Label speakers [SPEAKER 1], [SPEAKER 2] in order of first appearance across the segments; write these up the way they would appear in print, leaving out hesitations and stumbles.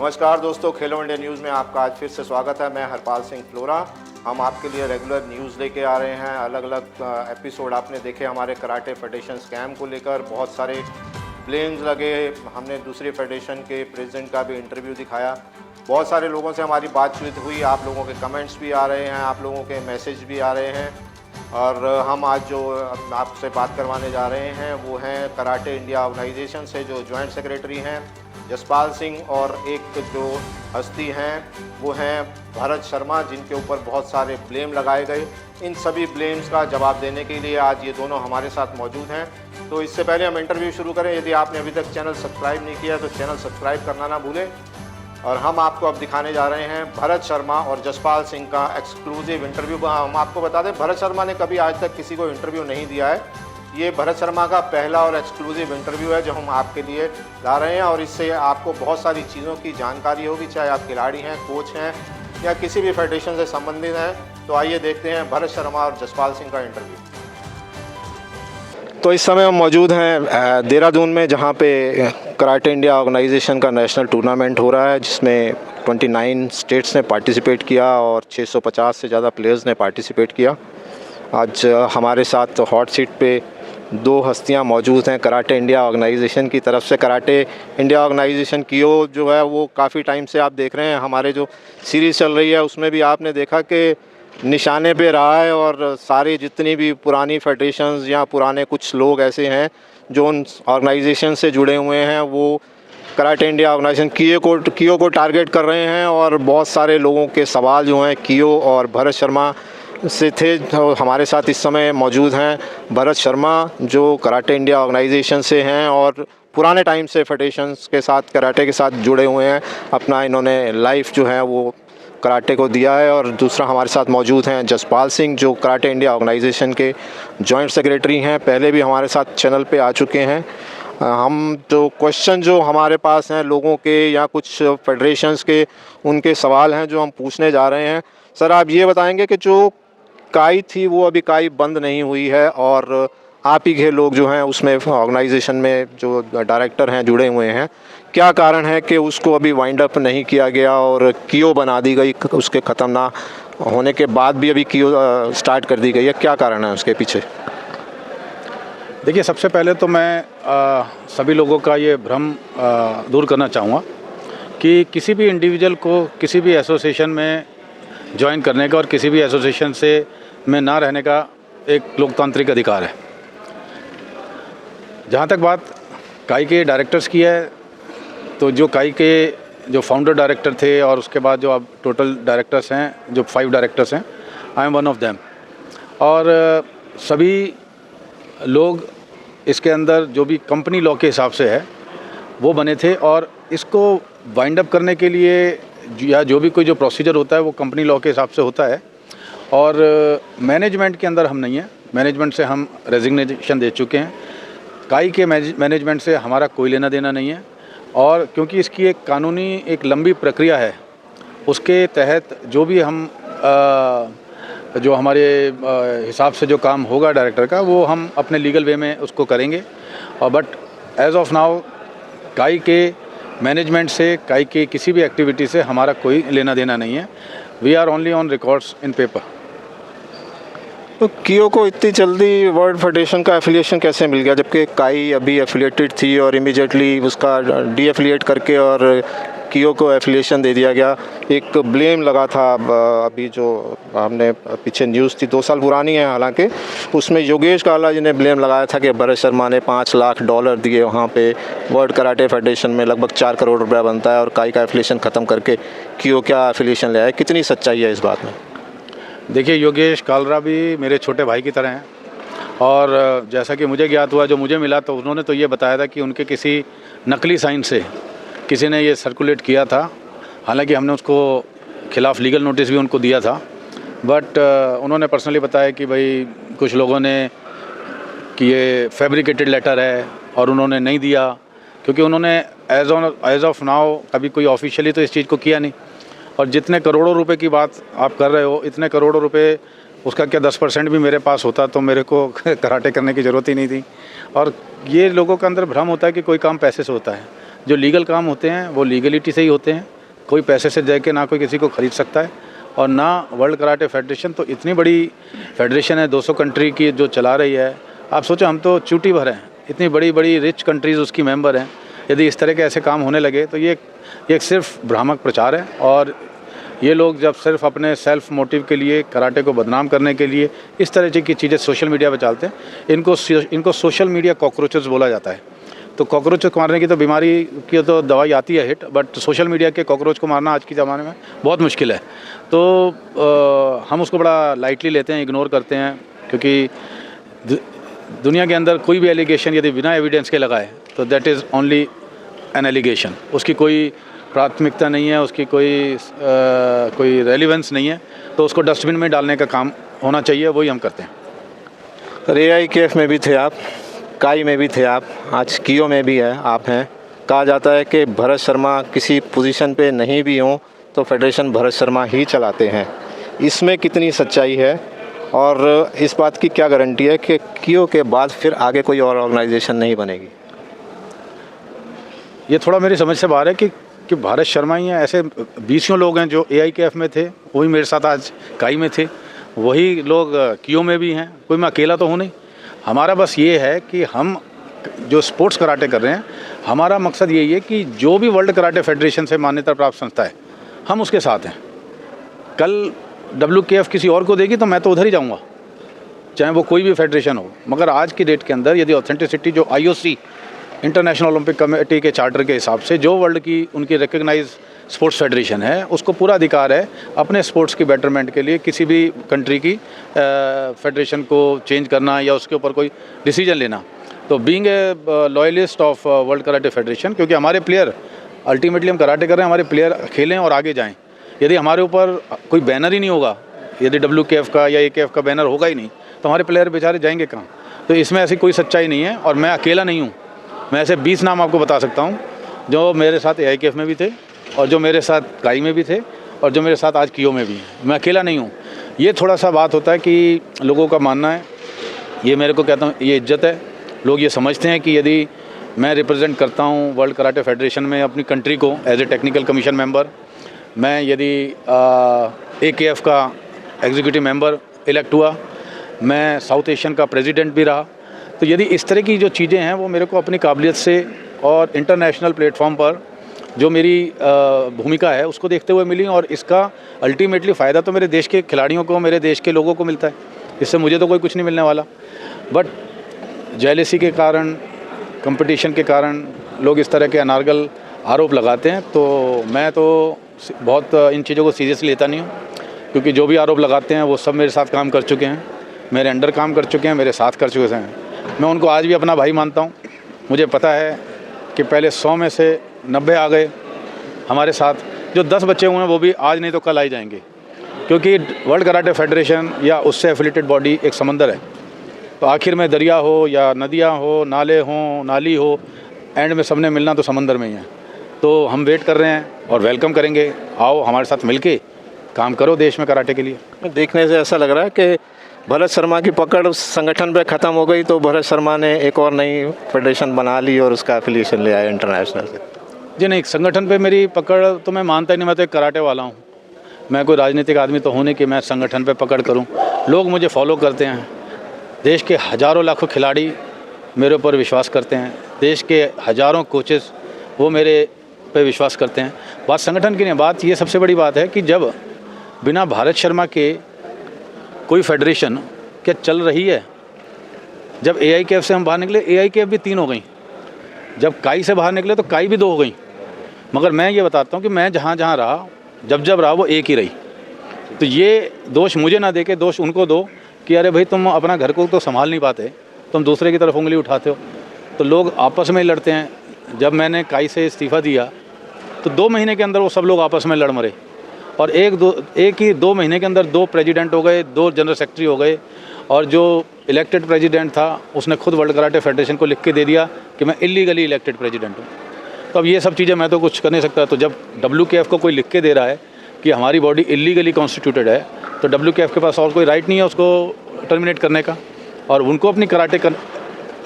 [SPEAKER 1] नमस्कार दोस्तों, खेलो India news में आपका आज फिर से स्वागत है। मैं हरपाल सिंह फ्लोरा। हम आपके लिए रेगुलर न्यूज़ लेके आ रहे हैं। अलग अलग एपिसोड आपने देखे हमारे कराटे फेडरेशन स्कैम को लेकर, बहुत सारे ब्लेम्स लगे। हमने दूसरी फेडरेशन के प्रेसिडेंट का भी इंटरव्यू दिखाया। बहुत सारे लोगों से हमारी बातचीत हुई, आप लोगों के कमेंट्स भी आ रहे हैं, आप लोगों के मैसेज भी आ रहे हैं। और हम आज जो आपसे बात करवाने जा रहे हैं वो हैं कराटे इंडिया ऑर्गेनाइजेशन से जो जॉइंट सेक्रेटरी हैं जसपाल सिंह, और एक जो हस्ती हैं वो हैं भरत शर्मा, जिनके ऊपर बहुत सारे ब्लेम लगाए गए। इन सभी ब्लेम्स का जवाब देने के लिए आज ये दोनों हमारे साथ मौजूद हैं। तो इससे पहले हम इंटरव्यू शुरू करें, यदि आपने अभी तक चैनल सब्सक्राइब नहीं किया तो चैनल सब्सक्राइब करना ना भूलें। और हम आपको अब दिखाने जा रहे हैं भरत शर्मा और जसपाल सिंह का एक्सक्लूसिव इंटरव्यू। हम आपको बता दें, भरत शर्मा ने कभी आज तक किसी को इंटरव्यू नहीं दिया है। ये भरत शर्मा का पहला और एक्सक्लूसिव इंटरव्यू है जो हम आपके लिए ला रहे हैं, और इससे आपको बहुत सारी चीज़ों की जानकारी होगी, चाहे आप खिलाड़ी हैं, कोच हैं या किसी भी फेडरेशन से संबंधित हैं। तो आइए देखते हैं भरत शर्मा और जसपाल सिंह का इंटरव्यू। तो इस समय हम मौजूद हैं देहरादून में, जहाँ पे कराटे इंडिया ऑर्गेनाइजेशन का नेशनल टूर्नामेंट हो रहा है, जिसमें 29 स्टेट्स ने पार्टिसिपेट किया और 650 से ज़्यादा प्लेयर्स ने पार्टिसिपेट किया। आज हमारे साथ हॉट सीट पे दो हस्तियां मौजूद हैं कराटे इंडिया ऑर्गेनाइजेशन की तरफ से। कराटे इंडिया ऑर्गेनाइजेशन कियो जो है वो काफ़ी टाइम से आप देख रहे हैं, हमारे जो सीरीज़ चल रही है उसमें भी आपने देखा कि निशाने पे रहा है। और सारी जितनी भी पुरानी फेडरेशंस या पुराने कुछ लोग ऐसे हैं जो उन ऑर्गेनाइजेशन से जुड़े हुए हैं, वो कराटे इंडिया ऑर्गेनाइजेशन कियो को टारगेट कर रहे हैं। और बहुत सारे लोगों के सवाल जो हैं कियो और भरत शर्मा से थे। तो हमारे साथ इस समय मौजूद हैं भरत शर्मा, जो कराटे इंडिया ऑर्गेनाइजेशन से हैं और पुराने टाइम से फेडरेशंस के साथ, कराटे के साथ जुड़े हुए हैं। अपना इन्होंने लाइफ जो है वो कराटे को दिया है। और दूसरा हमारे साथ मौजूद हैं जसपाल सिंह, जो कराटे इंडिया ऑर्गेनाइजेशन के जॉइंट सेक्रेटरी हैं, पहले भी हमारे साथ चैनल पे आ चुके हैं। हम जो क्वेश्चन जो हमारे पास हैं लोगों के या कुछ फेडरेशंस के, उनके सवाल हैं जो हम पूछने जा रहे हैं। सर, आप ये बताएंगे कि जो काई थी वो अभी काई बंद नहीं हुई है, और आप ही के लोग जो हैं उसमें ऑर्गेनाइजेशन में जो डायरेक्टर हैं जुड़े हुए हैं, क्या कारण है कि उसको अभी वाइंड अप नहीं किया गया और कियो बना दी गई? उसके ख़त्म ना होने के बाद भी अभी कियो स्टार्ट कर दी गई है, क्या कारण है उसके पीछे?
[SPEAKER 2] देखिए, सबसे पहले तो मैं सभी लोगों का ये भ्रम दूर करना चाहूँगा कि किसी भी इंडिविजुअल को किसी भी एसोसिएशन में ज्वाइन करने का और किसी भी एसोसिएशन से में ना रहने का एक लोकतांत्रिक अधिकार है। जहाँ तक बात काई के डायरेक्टर्स की है, तो जो काई के जो फाउंडर डायरेक्टर थे और उसके बाद जो अब टोटल डायरेक्टर्स हैं, जो 5 डायरेक्टर्स हैं, I am one of them. और सभी लोग इसके अंदर जो भी कंपनी लॉ के हिसाब से है वो बने थे, और इसको वाइंड अप करने के लिए या जो भी कोई जो प्रोसीजर होता है वो कंपनी लॉ के हिसाब से होता है। और मैनेजमेंट के अंदर हम नहीं हैं, मैनेजमेंट से हम रेजिग्नेशन दे चुके हैं। काई के मैनेजमेंट से हमारा कोई लेना देना नहीं है, और क्योंकि इसकी एक कानूनी एक लंबी प्रक्रिया है, उसके तहत जो भी हम जो हमारे हिसाब से जो काम होगा डायरेक्टर का, वो हम अपने लीगल वे में उसको करेंगे। और बट एज ऑफ नाउ काई के मैनेजमेंट से, काई के किसी भी एक्टिविटी से हमारा कोई लेना देना नहीं है। We are only on records in paper.
[SPEAKER 1] तो कियो को इतनी जल्दी वर्ल्ड फेडरेशन का एफिलिएशन कैसे मिल गया, जबकि काई अभी एफिलिएटेड थी और इमीडिएटली उसका डी एफिलिएट करके और कियो को एफिलिएशन दे दिया गया? एक ब्लेम लगा था अभी जो हमने पीछे न्यूज़ थी 2 साल पुरानी है हालांकि, उसमें योगेश काला जी ने ब्लेम लगाया था कि भरत शर्मा ने $5 लाख दिए वहाँ पे वर्ल्ड कराटे फेडरेशन में, लगभग 4 करोड़ रुपया बनता है, और काई का एफिलिएशन ख़त्म करके कियो क्या एफिलिएशन ले आया। कितनी सच्चाई है इस बात में?
[SPEAKER 2] देखिए, योगेश कालरा भी मेरे छोटे भाई की तरह हैं, और जैसा कि मुझे ज्ञात हुआ, जो मुझे मिला, तो उन्होंने तो ये बताया था कि उनके किसी नकली साइन से किसी ने ये सर्कुलेट किया था। हालांकि हमने उसको खिलाफ लीगल नोटिस भी उनको दिया था, बट उन्होंने पर्सनली बताया कि भाई कुछ लोगों ने कि ये फैब्रिकेटेड लेटर है, और उन्होंने नहीं दिया, क्योंकि उन्होंने एज ऑफ नाउ कभी कोई ऑफिशियली तो इस चीज़ को किया नहीं। और जितने करोड़ों रुपए की बात आप कर रहे हो, इतने करोड़ों रुपए, उसका क्या 10% भी मेरे पास होता तो मेरे को कराटे करने की ज़रूरत ही नहीं थी। और ये लोगों के अंदर भ्रम होता है कि कोई काम पैसे से होता है। जो लीगल काम होते हैं वो लीगलिटी से ही होते हैं, कोई पैसे से दे के ना कोई किसी को ख़रीद सकता है, और ना वर्ल्ड कराटे फेडरेशन तो इतनी बड़ी फेडरेशन है 200 कंट्री की जो चला रही है। आप सोचो, हम तो चूटी भर हैं, इतनी बड़ी बड़ी रिच कंट्रीज़ उसकी मेंबर हैं। यदि इस तरह के ऐसे काम होने लगे तो ये सिर्फ भ्रामक प्रचार है, और ये लोग जब सिर्फ अपने सेल्फ मोटिव के लिए, कराटे को बदनाम करने के लिए इस तरह की चीज़ें सोशल मीडिया पर डालते हैं, इनको सोशल मीडिया कॉकरोचेस बोला जाता है। तो कॉकरोच को मारने की तो बीमारी की तो दवाई आती है हिट, बट सोशल मीडिया के कॉकरोच को मारना आज के ज़माने में बहुत मुश्किल है। तो हम उसको बड़ा लाइटली लेते हैं, इग्नोर करते हैं, क्योंकि दुनिया के अंदर कोई भी एलिगेशन यदि बिना एविडेंस के लगाए तो that is only an allegation. उसकी कोई प्राथमिकता नहीं है, उसकी कोई रेलिवेंस नहीं है, तो उसको डस्टबिन में डालने का काम होना चाहिए, वही हम करते हैं।
[SPEAKER 1] सर AIKF में भी थे आप, काई में भी थे आप, आज कियो में भी है आप हैं। कहा जाता है कि भरत शर्मा किसी पोजीशन पे नहीं भी हों तो फेडरेशन भरत शर्मा ही चलाते हैं। इसमें कितनी सच्चाई है और इस बात की क्या गारंटी है कि कियो के बाद फिर आगे कोई और ऑर्गेनाइजेशन नहीं बनेगी?
[SPEAKER 2] ये थोड़ा मेरी समझ से बाहर है कि भारत शर्मा ही हैं। ऐसे 20 लोग हैं जो AIKF में थे, वही मेरे साथ आज काई में थे, वही लोग कियो में भी हैं, कोई मैं अकेला तो हूँ नहीं। हमारा बस ये है कि हम जो स्पोर्ट्स कराटे कर रहे हैं, हमारा मकसद यही है कि जो भी वर्ल्ड कराटे फेडरेशन से मान्यता प्राप्त संस्था है, हम उसके साथ हैं। कल WKF किसी और को देगी तो मैं तो उधर ही जाऊंगा, चाहे वो कोई भी फेडरेशन हो। मगर आज की डेट के अंदर यदि ऑथेंटिसिटी जो IOC इंटरनेशनल ओलंपिक कमेटी के चार्टर के हिसाब से जो वर्ल्ड की उनकी रिकग्नाइज स्पोर्ट्स फेडरेशन है, उसको पूरा अधिकार है अपने स्पोर्ट्स की बेटरमेंट के लिए किसी भी कंट्री की फेडरेशन को चेंज करना या उसके ऊपर कोई डिसीजन लेना। तो being a loyalist of world karate federation, क्योंकि हमारे प्लेयर अल्टीमेटली हम कराटे कर रहे हैं, हमारे प्लेयर खेलें और आगे जाएं। यदि हमारे ऊपर कोई बैनर ही नहीं होगा, यदि WKF का या AKF का बैनर होगा ही नहीं, तो हमारे प्लेयर बेचारे जाएंगे कहाँ? तो इसमें ऐसी कोई सच्चाई नहीं है, और मैं अकेला नहीं हूँ। मैं ऐसे 20 नाम आपको बता सकता हूँ जो मेरे साथ AIKF में भी थे, और जो मेरे साथ काई में भी थे, और जो मेरे साथ आज कियो में भी हैं। मैं अकेला नहीं हूँ। ये थोड़ा सा बात होता है कि लोगों का मानना है, ये मेरे को कहता हूँ ये इज्जत है। लोग ये समझते हैं कि यदि मैं रिप्रेजेंट करता हूँ वर्ल्ड कराटे फेडरेशन में अपनी कंट्री को as a technical commission member, मैं यदि AKF का एग्जीक्यूटिव मेंबर इलेक्ट हुआ, मैं साउथ एशियन का प्रेसिडेंट भी रहा, तो यदि इस तरह की जो चीज़ें हैं वो मेरे को अपनी काबिलियत से और इंटरनेशनल प्लेटफॉर्म पर जो मेरी भूमिका है उसको देखते हुए मिली, और इसका अल्टीमेटली फ़ायदा तो मेरे देश के खिलाड़ियों को, मेरे देश के लोगों को मिलता है। इससे मुझे तो कोई कुछ नहीं मिलने वाला, बट जेलेसी के कारण, कंपटीशन के कारण लोग इस तरह के अनार्गल आरोप लगाते हैं। तो मैं तो बहुत इन चीज़ों को सीरियसली लेता नहीं हूँ, क्योंकि जो भी आरोप लगाते हैं वो सब मेरे साथ काम कर चुके हैं, मेरे अंडर काम कर चुके हैं, मेरे साथ कर चुके हैं। मैं उनको आज भी अपना भाई मानता हूँ। मुझे पता है कि पहले 100 में से 90 आ गए हमारे साथ, जो 10 बच्चे हुए हैं वो भी आज नहीं तो कल आ ही जाएंगे, क्योंकि वर्ल्ड कराटे फेडरेशन या उससे एफिलेटेड बॉडी एक समंदर है। तो आखिर में दरिया हो या नदियाँ हो, नाले हों, नाली हो, एंड में सबने मिलना तो समंदर में ही है। तो हम वेट कर रहे हैं और वेलकम करेंगे। आओ हमारे साथ मिलके काम करो देश में कराटे के लिए।
[SPEAKER 1] देखने से ऐसा लग रहा है कि भरत शर्मा की पकड़ संगठन पे ख़त्म हो गई, तो भरत शर्मा ने एक और नई फेडरेशन बना ली और उसका एफिलिएशन ले आया इंटरनेशनल से।
[SPEAKER 2] जी नहीं, संगठन पे मेरी पकड़ तो मैं मानता ही नहीं। मैं तो एक कराटे वाला हूँ, मैं कोई राजनीतिक आदमी तो हूँ नहीं कि मैं संगठन पे पकड़ करूँ। लोग मुझे फॉलो करते हैं, देश के हज़ारों लाखों खिलाड़ी मेरे ऊपर विश्वास करते हैं, देश के हज़ारों कोचेस वो मेरे पे विश्वास करते हैं। बात संगठन की नहीं, बात ये सबसे बड़ी बात है कि जब बिना भारत शर्मा के कोई फेडरेशन क्या चल रही है। जब AIKF से हम बाहर निकले, AIKF भी 3 हो गई। जब काई से बाहर निकले तो काई भी 2 हो गई। मगर मैं ये बताता हूँ कि मैं जहाँ जहाँ रहा, जब रहा, वो एक ही रही। तो ये दोष मुझे ना दे के दोष उनको दो कि अरे भाई तुम अपना घर को तो संभाल नहीं पाते, तुम दूसरे की तरफ उंगली उठाते हो। तो लोग आपस में लड़ते हैं। जब मैंने काई से इस्तीफ़ा दिया तो 2 महीने के अंदर वो सब लोग आपस में लड़ मरे, और एक ही 2 महीने के अंदर 2 प्रेसिडेंट हो गए, 2 जनरल सेक्रेटरी हो गए, और जो इलेक्टेड प्रेसिडेंट था उसने खुद वर्ल्ड कराटे फेडरेशन को लिख के दे दिया कि मैं इलीगली इलेक्टेड प्रेसिडेंट हूँ। तो अब ये सब चीज़ें मैं तो कुछ कर नहीं सकता। तो जब WKF को कोई लिख के दे रहा है कि हमारी बॉडी इलीगली कॉन्स्टिट्यूटेड है, तो WKF के पास और कोई राइट नहीं है उसको टर्मिनेट करने का, और उनको अपनी कराटे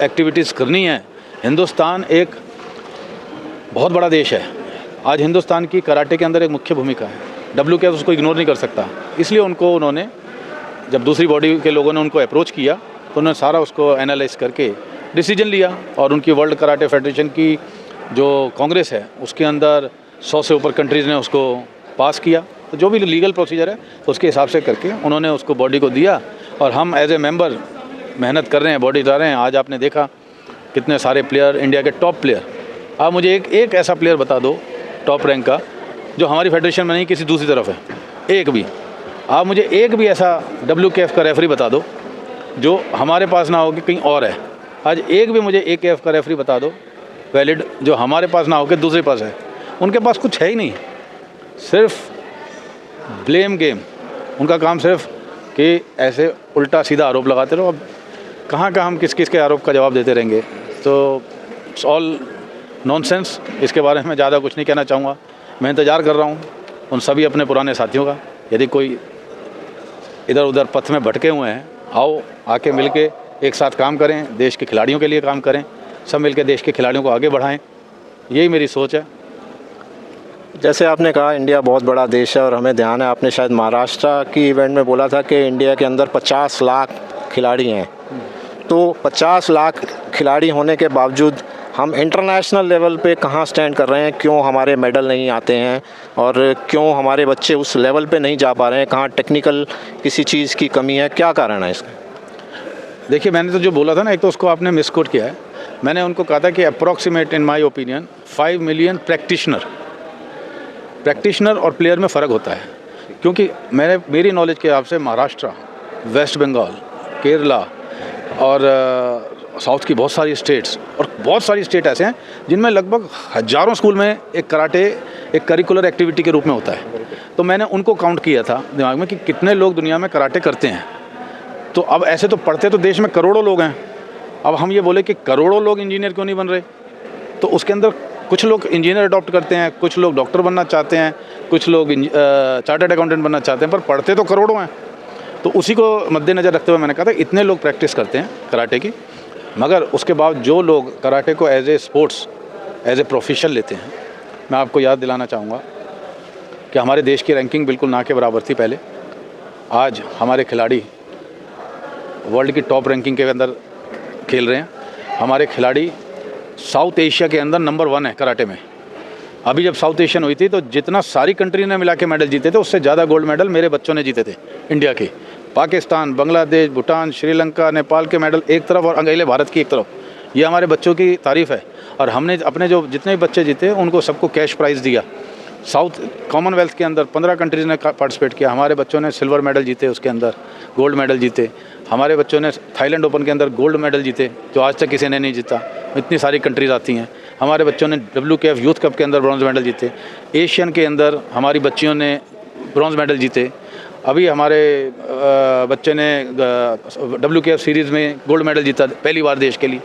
[SPEAKER 2] एक्टिविटीज़ करनी है। हिंदुस्तान एक बहुत बड़ा देश है, आज हिंदुस्तान की कराटे के अंदर एक मुख्य भूमिका है। WKF उसको इग्नोर नहीं कर सकता, इसलिए उन्होंने जब दूसरी बॉडी के लोगों ने उनको अप्रोच किया तो उन्होंने सारा उसको एनालाइज करके डिसीजन लिया, और उनकी वर्ल्ड कराटे फेडरेशन की जो कांग्रेस है उसके अंदर 100 से ऊपर कंट्रीज़ ने उसको पास किया। तो जो भी लीगल प्रोसीजर है तो उसके हिसाब से करके उन्होंने उसको बॉडी को दिया, और हम एज ए मेंबर मेहनत कर रहे हैं, बॉडी ला रहे हैं। आज आपने देखा कितने सारे प्लेयर, इंडिया के टॉप प्लेयर। आप मुझे एक ऐसा प्लेयर बता दो टॉप रैंक का जो हमारी फेडरेशन में नहीं किसी दूसरी तरफ है, एक भी। आप मुझे एक भी ऐसा WKF का रेफरी बता दो जो हमारे पास ना हो कि कहीं और है। आज एक भी मुझे AKF का रेफरी बता दो वैलिड जो हमारे पास ना हो कि दूसरे पास है। उनके पास कुछ है ही नहीं, सिर्फ ब्लेम गेम। उनका काम सिर्फ कि ऐसे उल्टा सीधा आरोप लगाते रहो। अब कहाँ हम किस के आरोप का जवाब देते रहेंगे। तो इट्स ऑल नॉनसेंस। इसके बारे में ज़्यादा कुछ नहीं कहना चाहूँगा। मैं इंतज़ार कर रहा हूँ उन सभी अपने पुराने साथियों का। यदि कोई इधर उधर पथ में भटके हुए हैं, आओ आके मिल के एक साथ काम करें, देश के खिलाड़ियों के लिए काम करें, सब मिल के देश के खिलाड़ियों को आगे बढ़ाएं। यही मेरी सोच है।
[SPEAKER 1] जैसे आपने कहा इंडिया बहुत बड़ा देश है, और हमें ध्यान है आपने शायद महाराष्ट्र की इवेंट में बोला था कि इंडिया के अंदर 50 लाख खिलाड़ी हैं। तो 50 लाख खिलाड़ी होने के बावजूद हम इंटरनेशनल लेवल पे कहाँ स्टैंड कर रहे हैं? क्यों हमारे मेडल नहीं आते हैं, और क्यों हमारे बच्चे उस लेवल पे नहीं जा पा रहे हैं? कहाँ टेक्निकल किसी चीज़ की कमी है? क्या कारण है इसका?
[SPEAKER 2] देखिए, मैंने तो जो बोला था ना, एक तो उसको आपने मिसकोट किया है। मैंने उनको कहा था कि approximate in my opinion 5 million practitioner और प्लेयर में फ़र्क होता है। क्योंकि मेरी नॉलेज के हिसाब से महाराष्ट्र, वेस्ट बंगाल, केरला और साउथ की बहुत सारी स्टेट्स, और बहुत सारी स्टेट ऐसे हैं जिनमें लगभग हज़ारों स्कूल में एक कराटे एक करिकुलर एक्टिविटी के रूप में होता है। तो मैंने उनको काउंट किया था दिमाग में कि कितने लोग दुनिया में कराटे करते हैं। तो अब ऐसे तो पढ़ते तो देश में करोड़ों लोग हैं। अब हम ये बोले कि करोड़ों लोग इंजीनियर क्यों नहीं बन रहे? तो उसके अंदर कुछ लोग इंजीनियर अडॉप्ट करते हैं, कुछ लोग डॉक्टर बनना चाहते हैं, कुछ लोग चार्टर्ड अकाउंटेंट बनना चाहते हैं, पर पढ़ते तो करोड़ों हैं। तो उसी को मद्देनज़र रखते हुए मैंने कहा था इतने लोग प्रैक्टिस करते हैं कराटे की, मगर उसके बाद जो लोग कराटे को as a sports, as a profession लेते हैं, मैं आपको याद दिलाना चाहूँगा कि हमारे देश की रैंकिंग बिल्कुल ना के बराबर थी पहले। आज हमारे खिलाड़ी वर्ल्ड की टॉप रैंकिंग के अंदर खेल रहे हैं। हमारे खिलाड़ी साउथ एशिया के अंदर नंबर 1 है कराटे में। अभी जब साउथ एशियन हुई थी तो जितना सारी कंट्री ने मिला के मेडल जीते थे उससे ज़्यादा गोल्ड मेडल मेरे बच्चों ने जीते थे इंडिया के। पाकिस्तान, बांग्लादेश, भूटान, श्रीलंका, नेपाल के मेडल एक तरफ और अकेले भारत की एक तरफ। ये हमारे बच्चों की तारीफ़ है। और हमने अपने जो जितने भी बच्चे जीते उनको सबको कैश प्राइज़ दिया। साउथ कॉमनवेल्थ के अंदर 15 कंट्रीज़ ने पार्टिसिपेट किया। हमारे बच्चों ने सिल्वर मेडल जीते, उसके अंदर गोल्ड मेडल जीते। हमारे बच्चों ने थाईलैंड ओपन के अंदर गोल्ड मेडल जीते जो आज तक किसी ने नहीं जीता। इतनी सारी कंट्रीज़ आती हैं। हमारे बच्चों ने WKF यूथ कप के अंदर ब्रॉन्ज मेडल जीते। एशियन के अंदर हमारी बच्चियों ने ब्रॉन्ज मेडल जीते। अभी हमारे बच्चे ने WKF सीरीज़ में गोल्ड मेडल जीता पहली बार देश के लिए।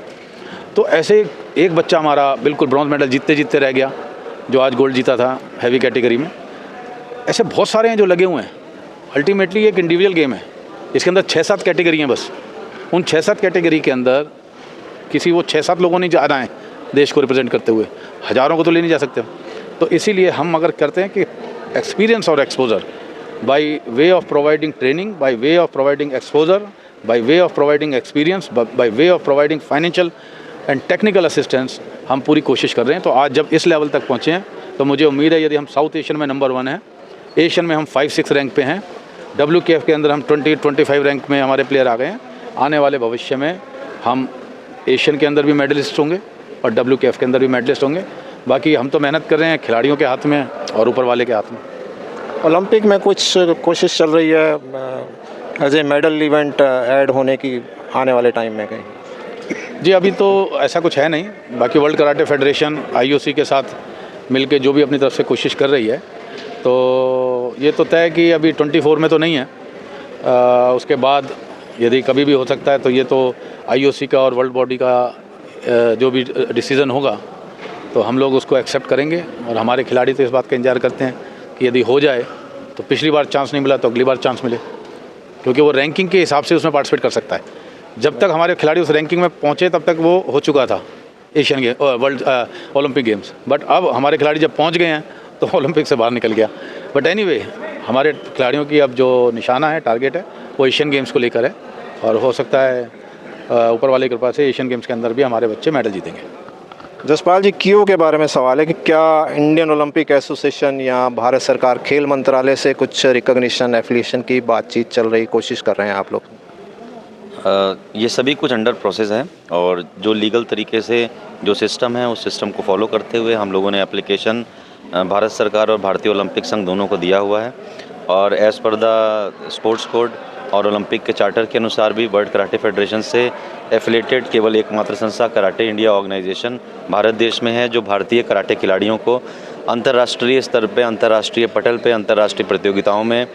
[SPEAKER 2] तो ऐसे एक बच्चा हमारा बिल्कुल ब्रॉन्ज मेडल जीतते जीतते रह गया जो आज गोल्ड जीता था हैवी कैटेगरी में। ऐसे बहुत सारे हैं जो लगे हुए हैं। अल्टीमेटली एक इंडिविजुअल गेम है, इसके अंदर 6-7 कैटेगरी हैं बस। उन 6-7 कैटेगरी के अंदर किसी वो 6-7 लोगों ने जाना है देश को रिप्रेजेंट करते हुए, हज़ारों को तो ले नहीं जा सकते। तो इसीलिए हम अगर करते हैं कि एक्सपीरियंस और exposure by way of providing training, by way of providing exposure, by way of providing experience, by way of providing financial and technical assistance, हम पूरी कोशिश कर रहे हैं। तो आज जब इस लेवल तक पहुँचे हैं तो मुझे उम्मीद है यदि हम साउथ एशियन में नंबर 1 हैं, एशियन में हम 5-6 रैंक पे हैं, WKF के अंदर हम 20-25 रैंक में हमारे प्लेयर आ गए हैं, आने वाले भविष्य में हम एशियन के अंदर भी मेडलिस्ट होंगे और WKF के अंदर भी मेडलिस्ट होंगे। बाकी हम तो मेहनत कर रहे हैं, खिलाड़ियों के हाथ में और ऊपर वाले के हाथ में।
[SPEAKER 1] ओलंपिक में कुछ कोशिश चल रही है as a medal event add होने की आने वाले टाइम में कहीं?
[SPEAKER 2] जी अभी तो ऐसा कुछ है नहीं। बाकी वर्ल्ड कराटे फेडरेशन IOC के साथ मिलके जो भी अपनी तरफ से कोशिश कर रही है, तो ये तो तय कि अभी 24 में तो नहीं है। उसके बाद यदि कभी भी हो सकता है तो ये तो IOC का और वर्ल्ड बॉडी का जो भी डिसीज़न होगा तो हम लोग उसको एक्सेप्ट करेंगे। और हमारे खिलाड़ी तो इस बात का इंतजार करते हैं कि यदि हो जाए तो पिछली बार चांस नहीं मिला तो अगली बार चांस मिले, क्योंकि वो रैंकिंग के हिसाब से उसमें पार्टिसिपेट कर सकता है। जब तक हमारे खिलाड़ी उस रैंकिंग में पहुँचे तब तक वो हो चुका था Asian game world Olympic games. But अब हमारे खिलाड़ी जब पहुंच गए हैं तो ओलंपिक से बाहर निकल गया। बट एनीवे हमारे खिलाड़ियों की अब जो निशाना है, टारगेट है, वो एशियन गेम्स को लेकर है और हो सकता है ऊपर वाली कृपा से एशियन गेम्स के अंदर भी हमारे बच्चे मेडल जीतेंगे।
[SPEAKER 1] जसपाल जी, कियो के बारे में सवाल है कि क्या इंडियन ओलंपिक एसोसिएशन या भारत सरकार खेल मंत्रालय से कुछ रिकॉग्निशन एफिलिएशन की बातचीत चल रही, कोशिश कर रहे हैं आप लोग?
[SPEAKER 3] ये सभी कुछ अंडर प्रोसेस है और जो लीगल तरीके से जो सिस्टम है उस सिस्टम को फॉलो करते हुए हम लोगों ने एप्लीकेशन भारत सरकार और भारतीय ओलंपिक संघ दोनों को दिया हुआ है और as per the sports code और ओलंपिक के चार्टर के अनुसार भी वर्ल्ड कराटे फेडरेशन से एफिलेटेड केवल एकमात्र संस्था कराटे इंडिया ऑर्गेनाइजेशन भारत देश में है जो भारतीय कराटे खिलाड़ियों को अंतर्राष्ट्रीय स्तर पे, अंतर्राष्ट्रीय पटल पे, अंतर्राष्ट्रीय प्रतियोगिताओं में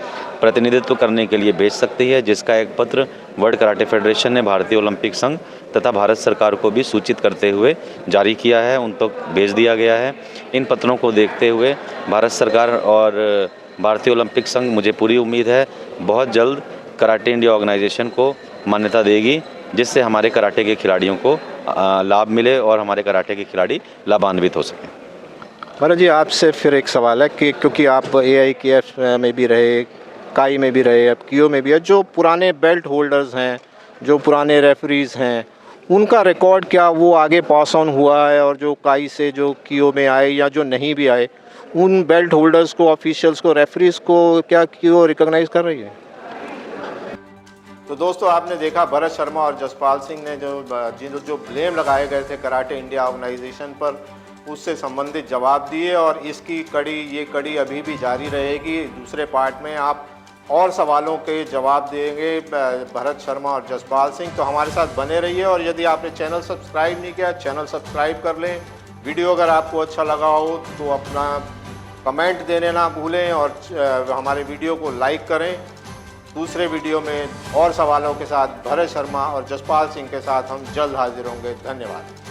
[SPEAKER 3] प्रतिनिधित्व करने के लिए भेज सकती है, जिसका एक पत्र वर्ल्ड कराटे फेडरेशन ने भारतीय ओलंपिक संघ तथा भारत सरकार को भी सूचित करते हुए जारी किया है, उन तक भेज दिया गया है। इन पत्रों को देखते हुए भारत सरकार और भारतीय ओलंपिक संघ, मुझे पूरी उम्मीद है, बहुत जल्द कराटे इंडिया ऑर्गेनाइजेशन को मान्यता देगी, जिससे हमारे कराटे के खिलाड़ियों को लाभ मिले और हमारे कराटे के खिलाड़ी लाभान्वित हो सकें।
[SPEAKER 1] भरत जी, आपसे फिर एक सवाल है कि क्योंकि आप AIKF में भी रहे, काई में भी रहे, अब कियो में भी है, जो पुराने बेल्ट होल्डर्स हैं, जो पुराने रेफरीज़ हैं, उनका रिकॉर्ड क्या वो आगे पास ऑन हुआ है? और जो काई से जो कियो में आए या जो नहीं भी आए, उन बेल्ट होल्डर्स को, ऑफिशियल्स को, रेफरीज़ को क्या कियो रिकॉग्नाइज़ कर रही है? तो दोस्तों, आपने देखा भरत शर्मा और जसपाल सिंह ने जो ब्लेम लगाए गए थे कराटे इंडिया ऑर्गेनाइजेशन पर, उससे संबंधित जवाब दिए और इसकी ये कड़ी अभी भी जारी रहेगी। दूसरे पार्ट में आप और सवालों के जवाब देंगे भरत शर्मा और जसपाल सिंह, तो हमारे साथ बने रहिए। और यदि आपने चैनल सब्सक्राइब नहीं किया, चैनल सब्सक्राइब कर लें। वीडियो अगर आपको अच्छा लगा हो तो अपना कमेंट देने ना भूलें और हमारे वीडियो को लाइक करें। दूसरे वीडियो में और सवालों के साथ भरत शर्मा और जसपाल सिंह के साथ हम जल्द हाजिर होंगे। धन्यवाद।